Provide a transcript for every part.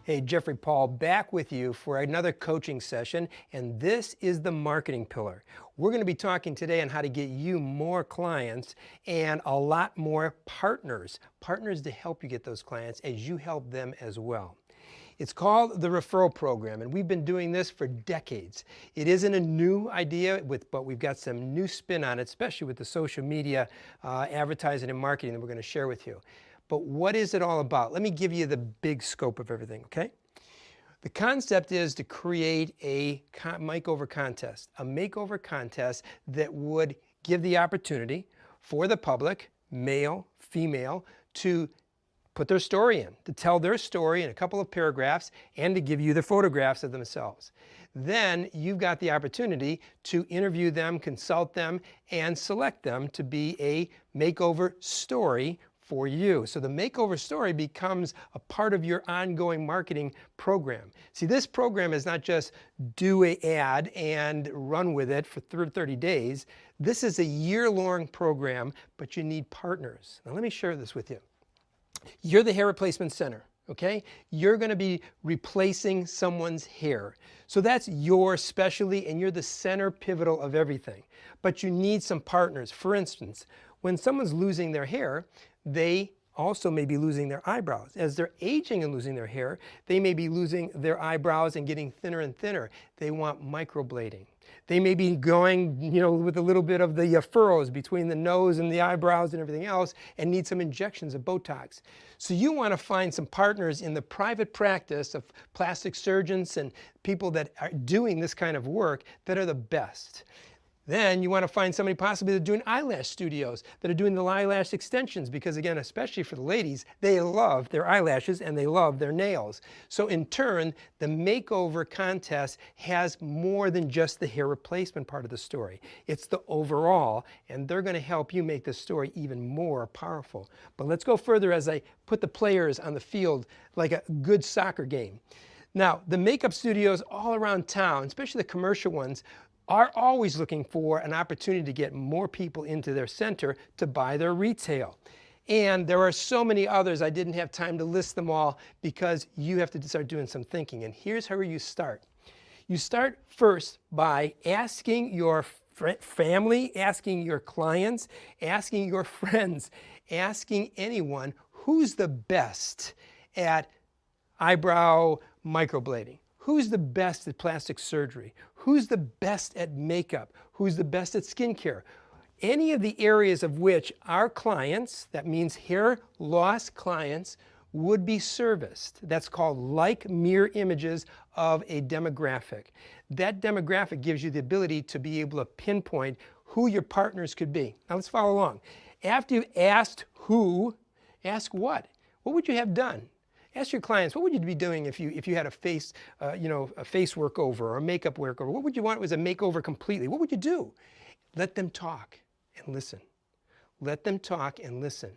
Hey, Jeffrey Paul back with you for another coaching session, and this is the marketing pillar. We're going to be talking today on how to get you more clients and a lot more partners to help you get those clients as you help them as well. It's called the referral program, and we've been doing this for decades. It isn't a new idea, but we've got some new spin on it, especially with the social media advertising and marketing that we're going to share with you. But what is it all about? Let me give you the big scope of everything, okay? The concept is to create a makeover contest, that would give the opportunity for the public, male, female, to put their story in, to tell their story in a couple of paragraphs and to give you the photographs of themselves. Then you've got the opportunity to interview them, consult them, and select them to be a makeover story for you. So the makeover story becomes a part of your ongoing marketing program. See, this program is not just do an ad and run with it for 30 days. This is a year-long program, but you need partners. Now let me share this with you. You're the hair replacement center, okay? You're going to be replacing someone's hair. So that's your specialty, and you're the center pivotal of everything. But you need some partners. For instance, when someone's losing their hair, they also may be losing their eyebrows. As they're aging and losing their hair, they may be losing their eyebrows and getting thinner and thinner. They want microblading. They may be going, with a little bit of the furrows between the nose and the eyebrows and everything else, and need some injections of Botox. So you want to find some partners in the private practice of plastic surgeons and people that are doing this kind of work that are the best. Then you want to find somebody possibly that's doing eyelash studios, that are doing the eyelash extensions, because again, especially for the ladies, they love their eyelashes and they love their nails. So in turn, the makeover contest has more than just the hair replacement part of the story. It's the overall, and they're going to help you make the story even more powerful. But let's go further as I put the players on the field like a good soccer game. Now, the makeup studios all around town, especially the commercial ones, are always looking for an opportunity to get more people into their center to buy their retail. And there are so many others, I didn't have time to list them all because you have to start doing some thinking. And here's how you start. You start first by asking your family, asking your clients, asking your friends, asking anyone who's the best at eyebrow microblading. Who's the best at plastic surgery? Who's the best at makeup? Who's the best at skincare? Any of the areas of which our clients, that means hair loss clients, would be serviced. That's called like mirror images of a demographic. That demographic gives you the ability to be able to pinpoint who your partners could be. Now let's follow along. After you've asked who, ask what? What would you have done? Ask your clients, what would you be doing if you had a face workover or a makeup workover? What would you want was a makeover completely? What would you do? Let them talk and listen. Let them talk and listen.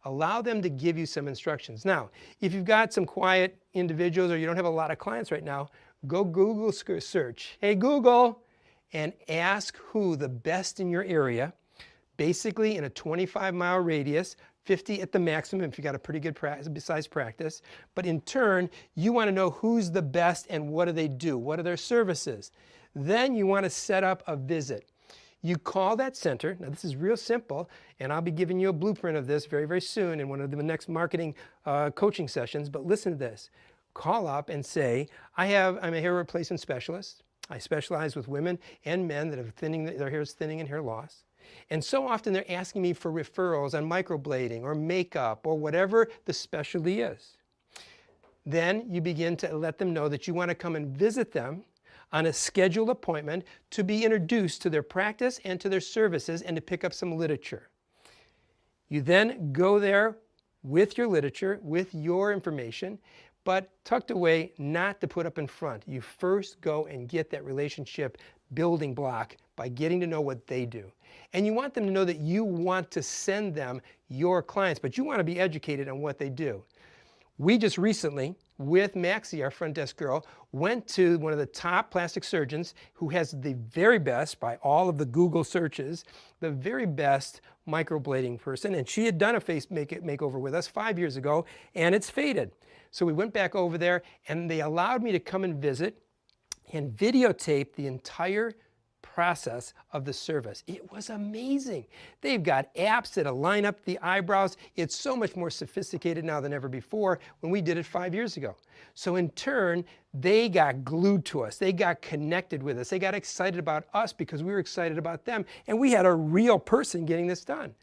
Allow them to give you some instructions. Now, if you've got some quiet individuals or you don't have a lot of clients right now, go Google search, hey Google, and ask who the best in your area, basically in a 25-mile radius, 50 at the maximum if you got a pretty good size practice. But in turn, you want to know who's the best and what do they do? What are their services? Then you want to set up a visit. You call that center. Now this is real simple, and I'll be giving you a blueprint of this very, very soon in one of the next marketing coaching sessions. But listen to this. Call up and say, I'm a hair replacement specialist. I specialize with women and men that have their hair is thinning and hair loss. And so often they're asking me for referrals on microblading or makeup or whatever the specialty is. Then you begin to let them know that you want to come and visit them on a scheduled appointment to be introduced to their practice and to their services and to pick up some literature. You then go there with your literature, with your information, but tucked away, not to put up in front. You first go and get that relationship building block by getting to know what they do. And you want them to know that you want to send them your clients, but you want to be educated on what they do. We just recently, with Maxie, our front desk girl, went to one of the top plastic surgeons who has the very best, by all of the Google searches, the very best microblading person. And she had done a face makeover with us 5 years ago, and it's faded. So we went back over there, and they allowed me to come and visit and videotape the entire process of the service. It was amazing. They've got apps that align up the eyebrows. It's so much more sophisticated now than ever before when we did it 5 years ago. So in turn, they got glued to us. They got connected with us. They got excited about us because we were excited about them. And we had a real person getting this done.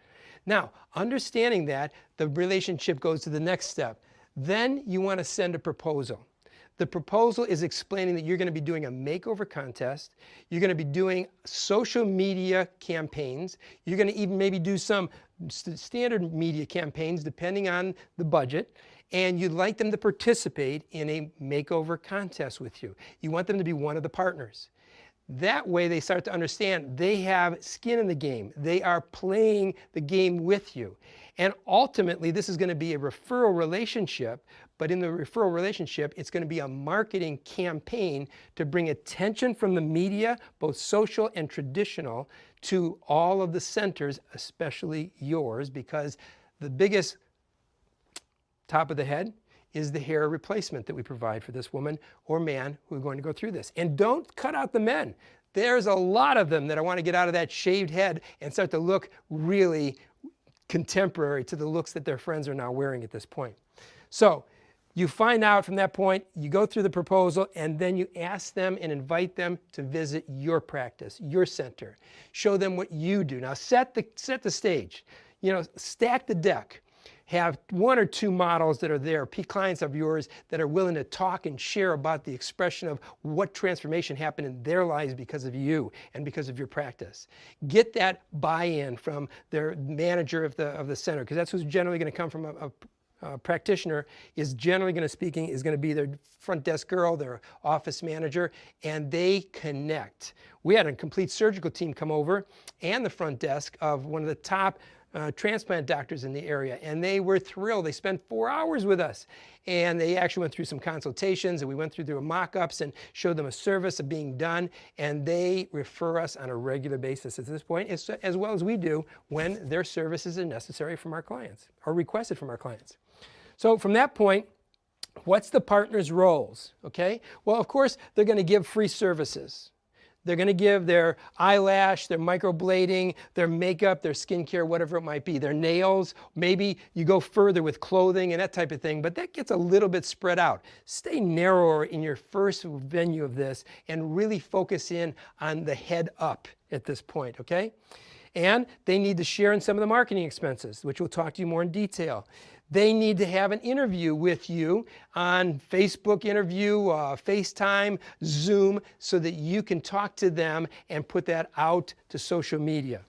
Now, understanding that, the relationship goes to the next step. Then you want to send a proposal. The proposal is explaining that you're going to be doing a makeover contest. You're going to be doing social media campaigns. You're going to even maybe do some standard media campaigns depending on the budget. And you'd like them to participate in a makeover contest with you. You want them to be one of the partners. That way they start to understand they have skin in the game. They are playing the game with you. And ultimately, this is going to be a referral relationship, but in the referral relationship, it's going to be a marketing campaign to bring attention from the media, both social and traditional, to all of the centers, especially yours, because the biggest top of the head is the hair replacement that we provide for this woman or man who are going to go through this. And don't cut out the men. There's a lot of them that want to get out of that shaved head and start to look really contemporary to the looks that their friends are now wearing at this point. So you find out from that point, you go through the proposal, and then you ask them and invite them to visit your practice, your center. Show them what you do. Now set the stage. You know, stack the deck. Have one or two models that are there, clients of yours that are willing to talk and share about the expression of what transformation happened in their lives because of you and because of your practice. Get that buy-in from their manager of the center, because that's who's generally going to come from a practitioner, is generally going to be their front desk girl, their office manager, and they connect. We had a complete surgical team come over and the front desk of one of the top transplant doctors in the area, and they were thrilled. They spent 4 hours with us, and they actually went through some consultations, and we went through their mock-ups and showed them a service of being done, and they refer us on a regular basis at this point, as well as we do when their services are necessary from our clients or requested from our clients. So from that point, what's the partner's roles? Okay, well, of course, they're going to give free services. They're going to give their eyelash, their microblading, their makeup, their skincare, whatever it might be, their nails. Maybe you go further with clothing and that type of thing, but that gets a little bit spread out. Stay narrower in your first venue of this and really focus in on the head up at this point, okay? And they need to share in some of the marketing expenses, which we'll talk to you more in detail. They need to have an interview with you on Facebook interview, FaceTime, Zoom, so that you can talk to them and put that out to social media.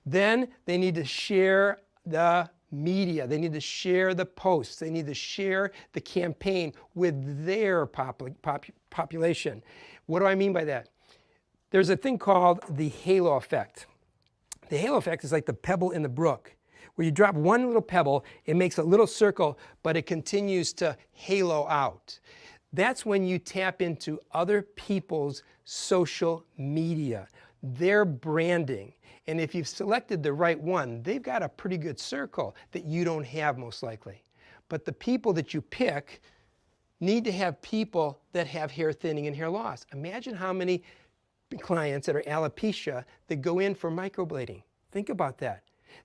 Then they need to share the media. They need to share the posts. They need to share the campaign with their population. What do I mean by that? There's a thing called the halo effect. The halo effect is like the pebble in the brook, where you drop one little pebble, it makes a little circle, but it continues to halo out. That's when you tap into other people's social media, their branding. And if you've selected the right one, they've got a pretty good circle that you don't have most likely. But the people that you pick need to have people that have hair thinning and hair loss. Imagine how many clients that are alopecia that go in for microblading. Think about that.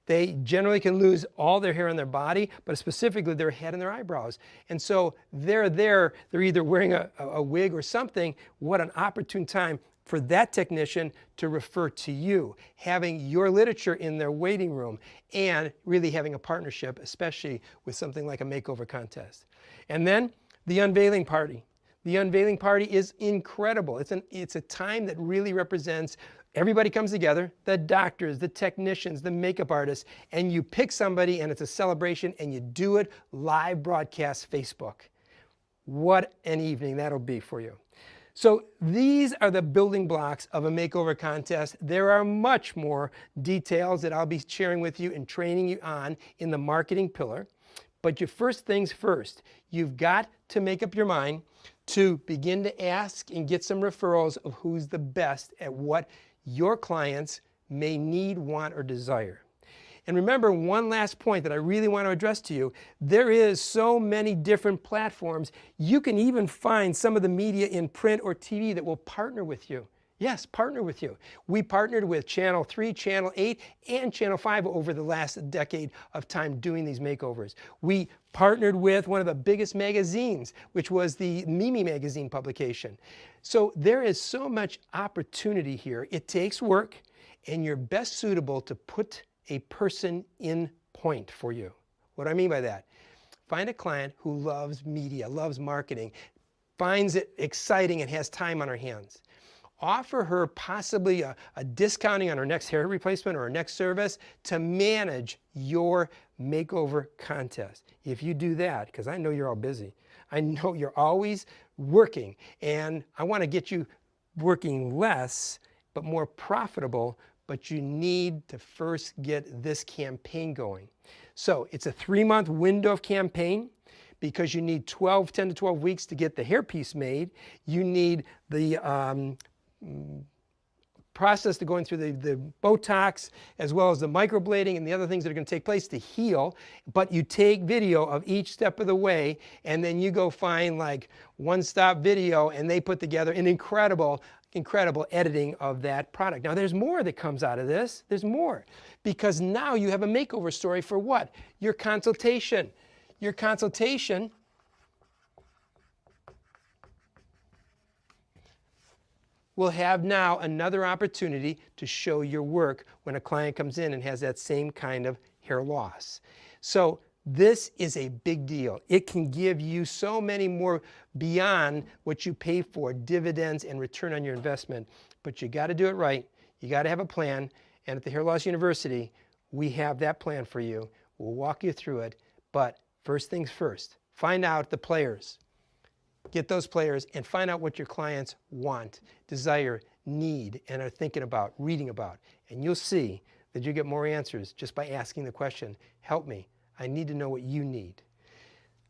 They generally can lose all their hair on their body, but specifically their head and their eyebrows. And so they're either wearing a wig or something. What an opportune time for that technician to refer to you, having your literature in their waiting room, and really having a partnership, especially with something like a makeover contest. And then the unveiling party. The unveiling party is incredible. It's a time that really represents everybody comes together, the doctors, the technicians, the makeup artists, and you pick somebody and it's a celebration and you do it live broadcast Facebook. What an evening that'll be for you. So these are the building blocks of a makeover contest. There are much more details that I'll be sharing with you and training you on in the marketing pillar. But your first things first, you've got to make up your mind to begin to ask and get some referrals of who's the best at what your clients may need, want, or desire. And remember, one last point that I really want to address to you, there is so many different platforms. You can even find some of the media in print or TV that will partner with you. Yes, partner with you. We partnered with Channel 3, Channel 8, and Channel 5 over the last decade of time doing these makeovers. We partnered with one of the biggest magazines, which was the Mimi magazine publication. So there is so much opportunity here. It takes work, and you're best suitable to put a person in point for you. What do I mean by that? Find a client who loves media, loves marketing, finds it exciting and has time on her hands. Offer her possibly a discounting on her next hair replacement or her next service to manage your makeover contest. If you do that, because I know you're all busy, I know you're always working, and I want to get you working less but more profitable, but you need to first get this campaign going. So it's a 3-month window of campaign because you need 10 to 12 weeks to get the hairpiece made. You need the process to going through the Botox as well as the microblading and the other things that are going to take place to heal. But you take video of each step of the way, and then you go find like one-stop video, and they put together an incredible editing of that product. Now there's more that comes out of this. There's more, because now you have a makeover story for what? Your consultation. Your consultation will have now another opportunity to show your work when a client comes in and has that same kind of hair loss. So this is a big deal. It can give you so many more beyond what you pay for, dividends and return on your investment. But you got to do it right. You got to have a plan. And at the Hair Loss University, we have that plan for you. We'll walk you through it. But first things first, find out the players. Get those players and find out what your clients want, desire, need, and are thinking about, reading about. And you'll see that you get more answers just by asking the question, help me. I need to know what you need.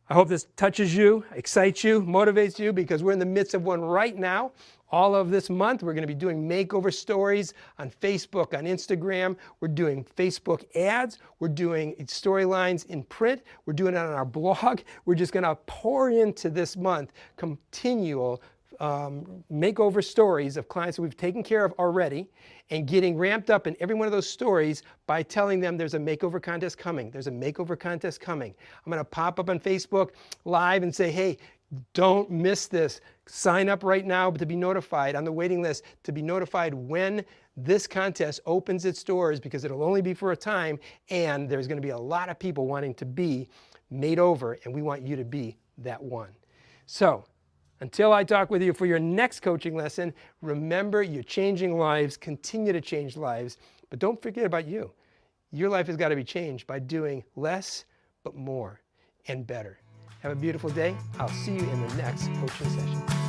I hope this touches you, excites you, motivates you, because we're in the midst of one right now. All of this month, we're going to be doing makeover stories on Facebook, on Instagram. We're doing Facebook ads. We're doing storylines in print. We're doing it on our blog. We're just going to pour into this month continual makeover stories of clients that we've taken care of already, and getting ramped up in every one of those stories by telling them there's a makeover contest coming. There's a makeover contest coming. I'm going to pop up on Facebook Live and say, hey, don't miss this. Sign up right now to be notified on the waiting list, to be notified when this contest opens its doors, because it'll only be for a time, and there's going to be a lot of people wanting to be made over, and we want you to be that one. So until I talk with you for your next coaching lesson, remember, you're changing lives, continue to change lives, but don't forget about you. Your life has got to be changed by doing less, but more and better. Have a beautiful day. I'll see you in the next coaching session.